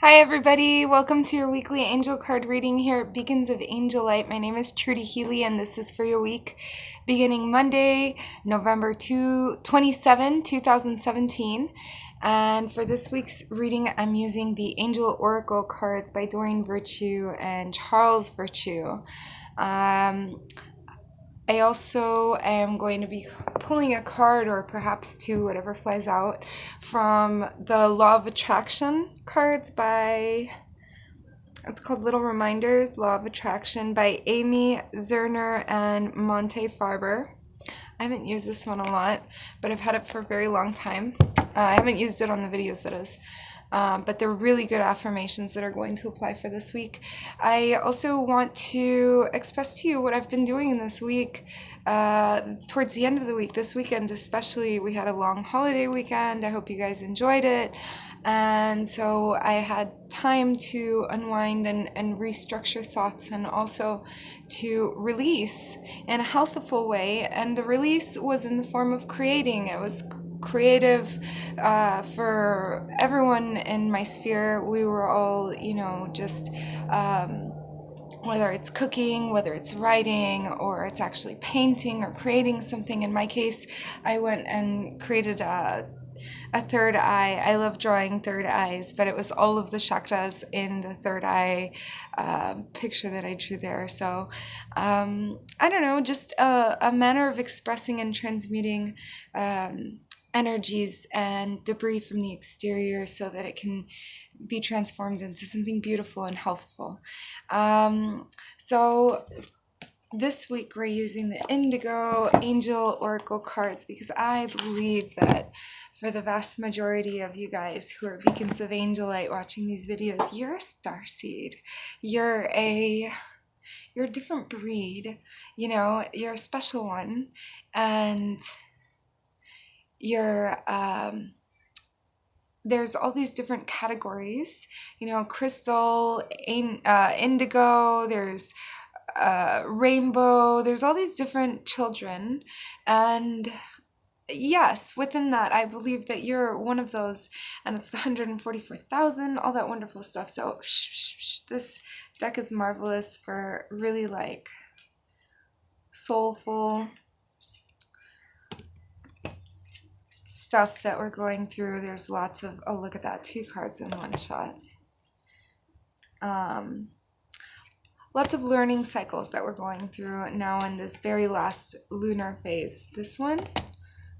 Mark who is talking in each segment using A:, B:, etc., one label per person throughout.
A: Hi everybody, welcome to your weekly angel card reading here at Beacons of Angel Light. My name is Trudy Healy and this is for your week beginning Monday, November 27, 2017. And for this week's reading, I'm using the Angel Oracle cards by Doreen Virtue and Charles Virtue. I also am going to be pulling a card, or perhaps two, whatever flies out, from the Law of Attraction cards by, it's called Little Reminders, Law of Attraction by Amy Zerner and Monte Farber. I haven't used this one a lot, but I've had it for a very long time. I haven't used it on the videos, that is. But they're really good affirmations that are going to apply for this week. I also want to express to you what I've been doing in this week. Towards the end of the week, this weekend especially, we had a long holiday weekend. I hope you guys enjoyed it. And so I had time to unwind and restructure thoughts, and also to release in a healthful way. And the release was in the form of creating. It was creative for everyone in my sphere. We were all, just whether it's cooking, whether it's writing, or it's actually painting or creating something. In my case, I went and created a third eye. I love drawing third eyes, but it was all of the chakras in the third eye picture that I drew there. So I don't know, just a manner of expressing and transmuting energies and debris from the exterior so that it can be transformed into something beautiful and healthful. So this week we're using the Indigo Angel Oracle cards because I believe that for the vast majority of you guys who are Beacons of Angel Light watching these videos, you're a starseed. You're a different breed. You're a special one, and you're there's all these different categories. Crystal, indigo. There's rainbow. There's all these different children, and yes, within that, I believe that you're one of those, and it's the 144,000, all that wonderful stuff. So this deck is marvelous for really soulful stuff that we're going through. There's lots of, oh, look at that, 2 cards in one shot. Lots of learning cycles that we're going through now in this very last lunar phase. This one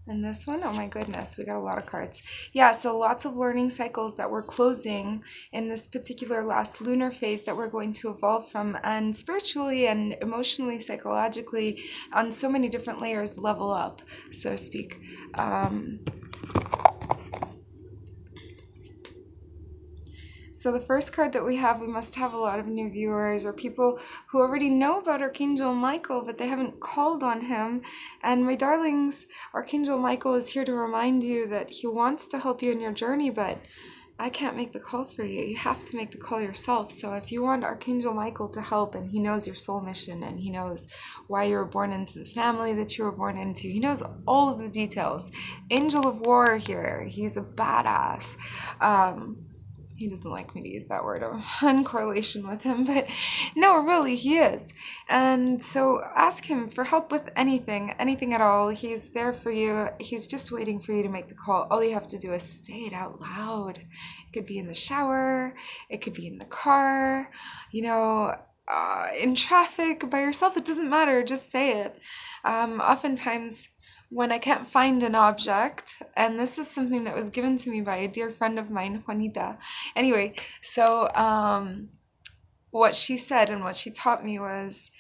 A: and this one, oh my goodness, we got a lot of cards. Yeah, so lots of learning cycles that we're closing in this particular last lunar phase that we're going to evolve from, and spiritually and emotionally, psychologically, on so many different layers, level up, so to speak. So the first card that we must have a lot of new viewers or people who already know about Archangel Michael, but they haven't called on him. And my darlings, Archangel Michael is here to remind you that he wants to help you in your journey, but I can't make the call for you. You have to make the call yourself. So if you want Archangel Michael to help, and he knows your soul mission, and he knows why you were born into the family that you were born into, he knows all of the details. Angel of War here. He's a badass. He doesn't like me to use that word in correlation with him, but no, really, he is. And so ask him for help with anything at all. He's there for you. He's just waiting for you to make the call. All you have to do is say it out loud. It could be in the shower. It could be in the car, in traffic, by yourself. It doesn't matter. Just say it. Oftentimes, when I can't find an object, and this is something that was given to me by a dear friend of mine, Juanita. Anyway, so what she said and what she taught me was,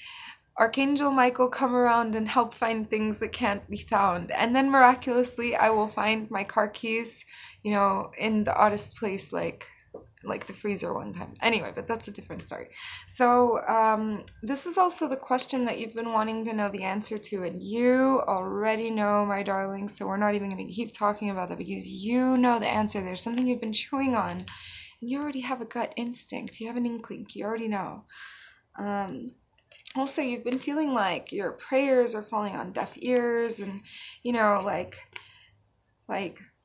A: Archangel Michael, come around and help find things that can't be found. And then miraculously, I will find my car keys, in the oddest place, like the freezer one time. Anyway, but that's a different story. So this is also the question that you've been wanting to know the answer to, and you already know, my darling, so we're not even going to keep talking about that because you know the answer. There's something you've been chewing on, and you already have a gut instinct. You have an inkling. You already know. Also, you've been feeling like your prayers are falling on deaf ears, and like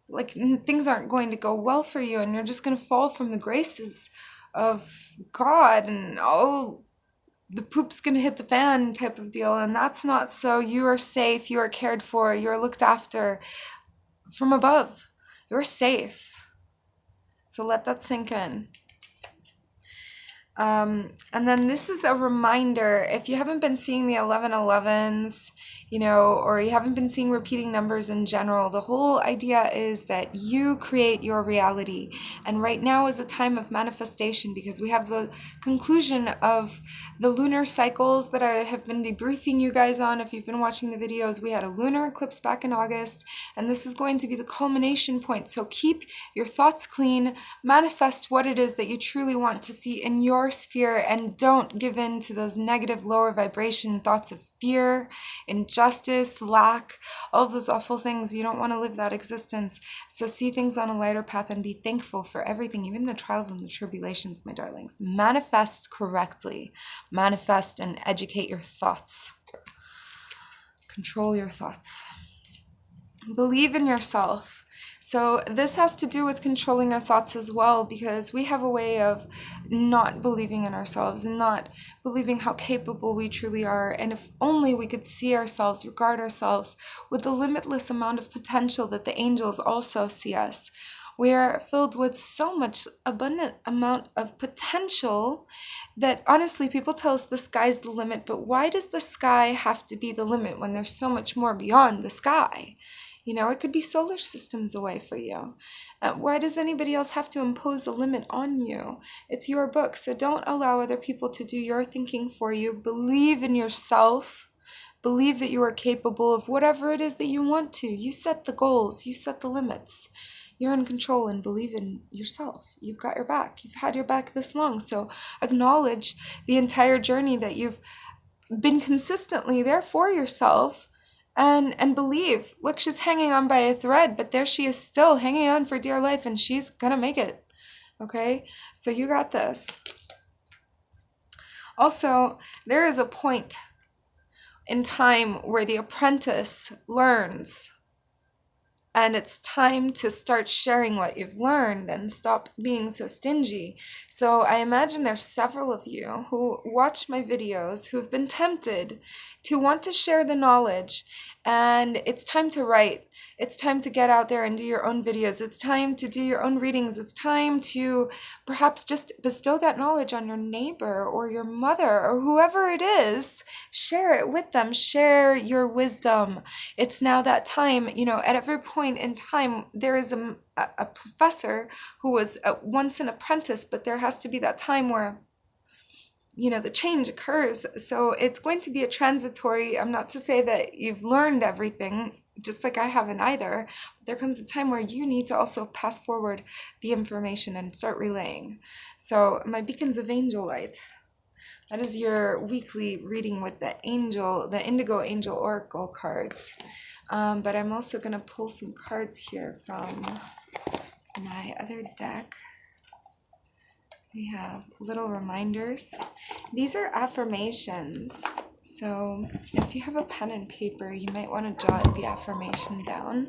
A: like things aren't going to go well for you, and you're just going to fall from the graces of God, and oh, the poop's going to hit the fan type of deal. And that's not so. You are safe, you are cared for, you are looked after from above. You're safe. So let that sink in. And then this is a reminder, if you haven't been seeing the 1111s, or you haven't been seeing repeating numbers in general, the whole idea is that you create your reality. And right now is a time of manifestation, because we have the conclusion of the lunar cycles that I have been debriefing you guys on. If you've been watching the videos, we had a lunar eclipse back in August, and this is going to be the culmination point. So keep your thoughts clean, manifest what it is that you truly want to see in your sphere, and don't give in to those negative lower vibration thoughts of fear, injustice, lack, all of those awful things. You don't want to live that existence. So see things on a lighter path and be thankful for everything, even the trials and the tribulations, my darlings. Manifest correctly. Manifest and educate your thoughts. Control your thoughts. Believe in yourself. So this has to do with controlling our thoughts as well, because we have a way of not believing in ourselves and not believing how capable we truly are. And if only we could see ourselves, regard ourselves with the limitless amount of potential that the angels also see us. We are filled with so much abundant amount of potential that honestly people tell us the sky's the limit, but why does the sky have to be the limit when there's so much more beyond the sky? It could be solar systems away for you. Why does anybody else have to impose a limit on you? It's your book, so don't allow other people to do your thinking for you. Believe in yourself. Believe that you are capable of whatever it is that you want to. You set the goals. You set the limits. You're in control, and believe in yourself. You've got your back. You've had your back this long, so acknowledge the entire journey that you've been consistently there for yourself. And believe. Look, she's hanging on by a thread, but there she is, still hanging on for dear life, and she's gonna make it. Okay? So you got this. Also, there is a point in time where the apprentice learns, and it's time to start sharing what you've learned and stop being so stingy. So I imagine there's several of you who watch my videos who have been tempted to want to share the knowledge, and it's time to write. It's time to get out there and do your own videos. It's time to do your own readings. It's time to perhaps just bestow that knowledge on your neighbor or your mother or whoever it is. Share it with them. Share your wisdom. It's now that time. At every point in time, there is a professor who was once an apprentice, but there has to be that time where the change occurs. So it's going to be a transitory. I'm not to say that you've learned everything, just like I haven't either. There comes a time where you need to also pass forward the information and start relaying. So my beacons of angel light. That is your weekly reading with the Indigo Angel Oracle cards. But I'm also going to pull some cards here from my other deck. We have little reminders. These are affirmations. So if you have a pen and paper, you might want to jot the affirmation down.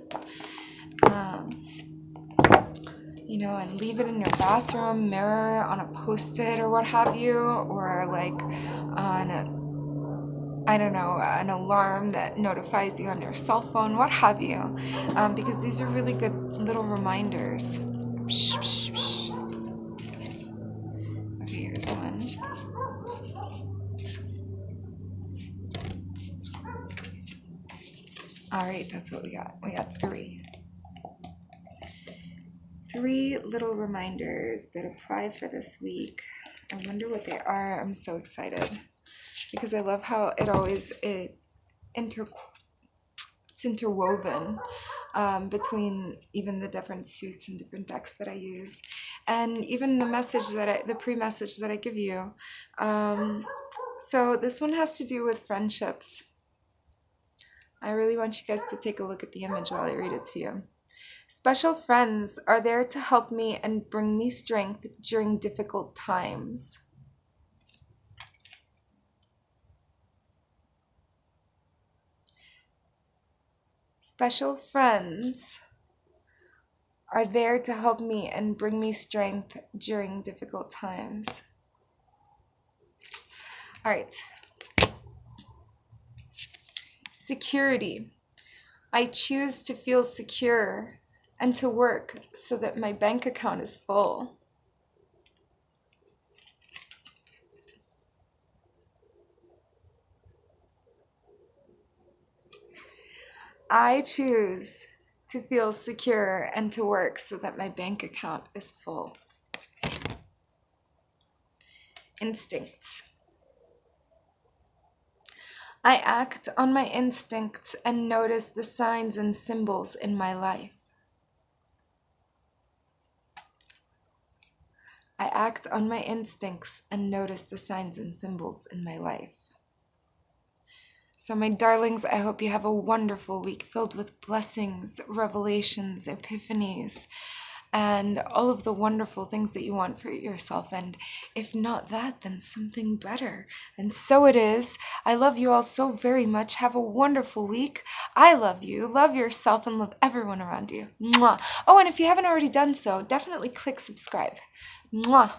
A: And leave it in your bathroom mirror, on a post-it or what have you, or like on an alarm that notifies you on your cell phone, what have you, because these are really good little reminders. Psh, psh, psh. Okay, here's one. All right, that's what we got. We got 3. 3 little reminders that apply for this week. I wonder what they are. I'm so excited because I love how it's interwoven between even the different suits and different decks that I use, and even the pre-message that I give you. So this one has to do with friendships. I really want you guys to take a look at the image while I read it to you. Special friends are there to help me and bring me strength during difficult times. Special friends are there to help me and bring me strength during difficult times. All right. Security. I choose to feel secure and to work so that my bank account is full. I choose to feel secure and to work so that my bank account is full. Instincts. I act on my instincts and notice the signs and symbols in my life. I act on my instincts and notice the signs and symbols in my life. So, my darlings, I hope you have a wonderful week filled with blessings, revelations, epiphanies, and all of the wonderful things that you want for yourself. And if not that, then something better. And so it is. I love you all so very much. Have a wonderful week. I love you. Love yourself and love everyone around you. Mwah. Oh, and if you haven't already done so, definitely click subscribe. Mwah.